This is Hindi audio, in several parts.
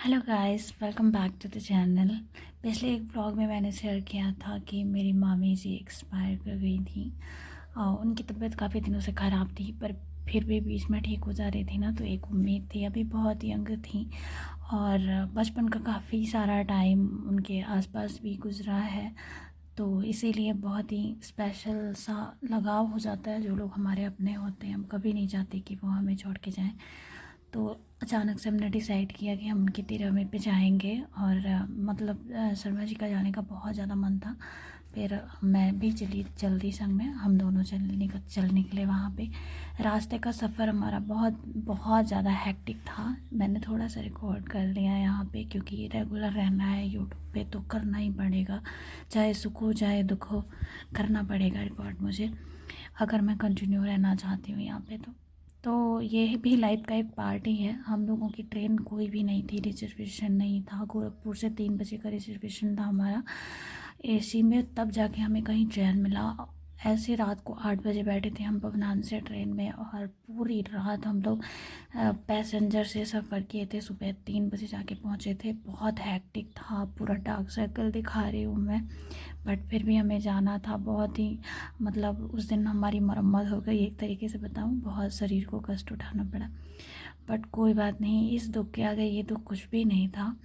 Hello guys, welcome back to the channel. पिछले एक ब्लॉग में मैंने शेयर किया था कि मेरी मामी जी एक्सपायर कर गई थी। उनकी तबीयत काफ़ी दिनों से ख़राब थी, पर फिर भी बीच में ठीक हो जा रही थी ना, तो एक उम्मीद थी। अभी बहुत यंग थी और बचपन का काफ़ी सारा टाइम उनके आसपास भी गुजरा है, तो इसीलिए बहुत ही स्पेशल सा लगाव हो जाता है। जो लोग हमारे अपने होते हैं, हम कभी नहीं चाहते कि वो हमें छोड़ के जाएं। तो अचानक से हमने डिसाइड किया कि हम उनकी तिरंगे पे जाएंगे और शर्मा जी का जाने का बहुत ज़्यादा मन था। फिर मैं भी चली जल्दी संग में, हम दोनों चल निकले वहाँ पे। रास्ते का सफ़र हमारा बहुत बहुत ज़्यादा हेक्टिक था। मैंने थोड़ा सा रिकॉर्ड कर लिया यहाँ पे, क्योंकि रेगुलर रहना है यूट्यूब पे तो करना ही पड़ेगा, चाहे सुख हो चाहे दुख हो, करना पड़ेगा रिकॉर्ड मुझे, अगर मैं कंटिन्यू रहना चाहती हूँ यहाँ पे। तो ये भी लाइफ का एक पार्ट ही है। हम लोगों की ट्रेन कोई भी नहीं थी, रिजर्वेशन नहीं था। गोरखपुर से 3 बजे का रिजर्वेशन था हमारा एसी में, तब जाके हमें कहीं चैन मिला। ऐसे रात को 8 बजे बैठे थे हम भवनान से ट्रेन में, और पूरी रात हम लोग पैसेंजर से सफ़र किए थे। सुबह 3 बजे जाके पहुँचे थे। बहुत हैक्टिक था, पूरा डार्क सर्कल दिखा रही हूँ मैं, बट फिर भी हमें जाना था। बहुत ही उस दिन हमारी मरम्मत हो गई, एक तरीके से बताऊँ, बहुत शरीर को कष्ट उठाना पड़ा, बट कोई बात नहीं। इस दुख के आगे ये दुख कुछ भी नहीं था।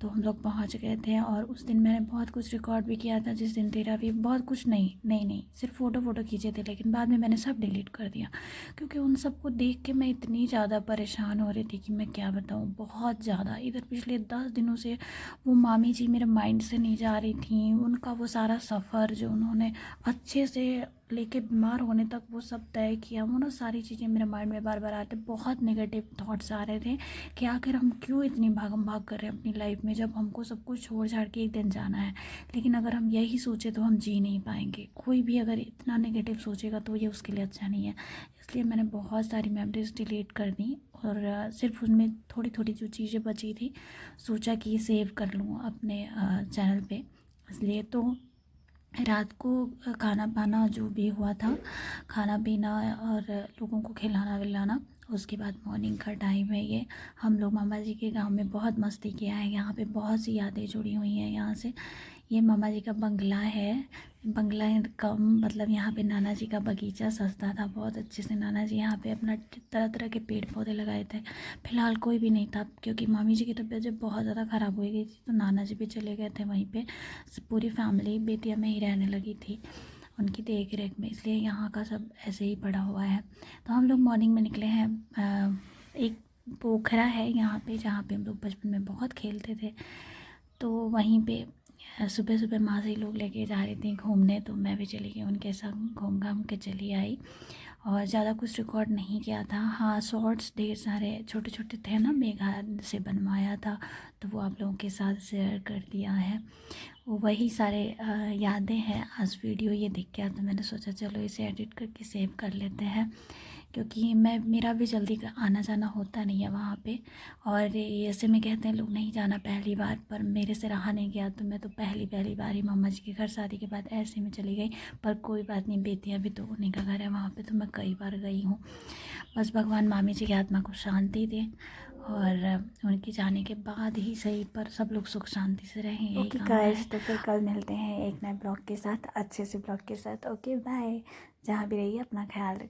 तो हम लोग पहुंच गए थे, और उस दिन मैंने बहुत कुछ रिकॉर्ड भी किया था। जिस दिन तेरा भी बहुत कुछ नहीं सिर्फ फ़ोटो खींचे थे, लेकिन बाद में मैंने सब डिलीट कर दिया, क्योंकि उन सबको देख के मैं इतनी ज़्यादा परेशान हो रही थी कि मैं क्या बताऊँ। बहुत ज़्यादा इधर पिछले 10 दिनों से वो मामी जी मेरे माइंड से नहीं जा रही थी। उनका वो सारा सफ़र जो उन्होंने अच्छे से लेके बीमार होने तक वो सब तय किया, वो ना सारी चीज़ें मेरे माइंड में बार बार आते। बहुत नेगेटिव थॉट्स आ रहे थे कि आखिर हम क्यों इतनी भागम भाग कर रहे हैं अपनी लाइफ में, जब हमको सब कुछ छोड़ छाड़ के एक दिन जाना है। लेकिन अगर हम यही सोचे तो हम जी नहीं पाएंगे। कोई भी अगर इतना नेगेटिव सोचेगा तो ये उसके लिए अच्छा नहीं है। इसलिए मैंने बहुत सारी मेमोरीज डिलीट कर दी, और सिर्फ उनमें थोड़ी थोड़ी जो चीज़ें बची थी सोचा कि सेव कर लूँ अपने चैनल पे। इसलिए तो रात को खाना पाना जो भी हुआ था, खाना पीना और लोगों को खिलाना विलाना, उसके बाद मॉर्निंग का टाइम है ये। हम लोग मामा जी के गांव में बहुत मस्ती किया है। यहाँ पे बहुत सी यादें जुड़ी हुई हैं यहाँ से। ये मामा जी का बंगला है। बंगला कम यहाँ पे नाना जी का बगीचा सजता था बहुत अच्छे से। नाना जी यहाँ पे अपना तरह तरह के पेड़ पौधे लगाए थे। फिलहाल कोई भी नहीं था, क्योंकि मामी जी की तबीयत जब बहुत ज़्यादा ख़राब हो गई थी तो नाना जी भी चले गए थे वहीं पे। पूरी फैमिली बेतिया में ही रहने लगी थी उनकी देख रेख में, इसलिए यहाँ का सब ऐसे ही पड़ा हुआ है। तो हम लोग मॉर्निंग में निकले हैं। एक पोखरा है यहाँ पे, जहाँ पे हम लोग बचपन में बहुत खेलते थे। तो वहीं पे सुबह सुबह माँ से लोग लेके जा रही थी घूमने, तो मैं भी चली गई उनके संग, घूम घाम के चली आई। और ज़्यादा कुछ रिकॉर्ड नहीं किया था। हाँ, शॉर्ट्स ढेर सारे छोटे छोटे थे ना, मेघा से बनवाया था, तो वो आप लोगों के साथ शेयर कर दिया है। वो वही सारे यादें हैं। आज वीडियो ये दिख गया तो मैंने सोचा चलो इसे एडिट करके सेव कर लेते हैं, क्योंकि मेरा भी जल्दी का आना जाना होता नहीं है वहाँ पे। और ये ऐसे में कहते हैं लोग नहीं जाना पहली बार, पर मेरे से रहा नहीं गया, तो मैं तो पहली बार ही मामा जी के घर शादी के बाद ऐसे में चली गई। पर कोई बात नहीं, बेतिया भी तो उन्हीं का घर है, वहाँ पे तो मैं कई बार गई हूँ। बस भगवान मामी जी की आत्मा को शांति दे, और उनके जाने के बाद ही सही, पर सब लोग सुख शांति से रहें, यही ओके कामना गाइस, है। तो फिर कल मिलते हैं एक नए ब्लॉग के साथ, अच्छे से ब्लॉग के साथ। Okay bye. जहाँ भी रहिए अपना ख्याल रखिए।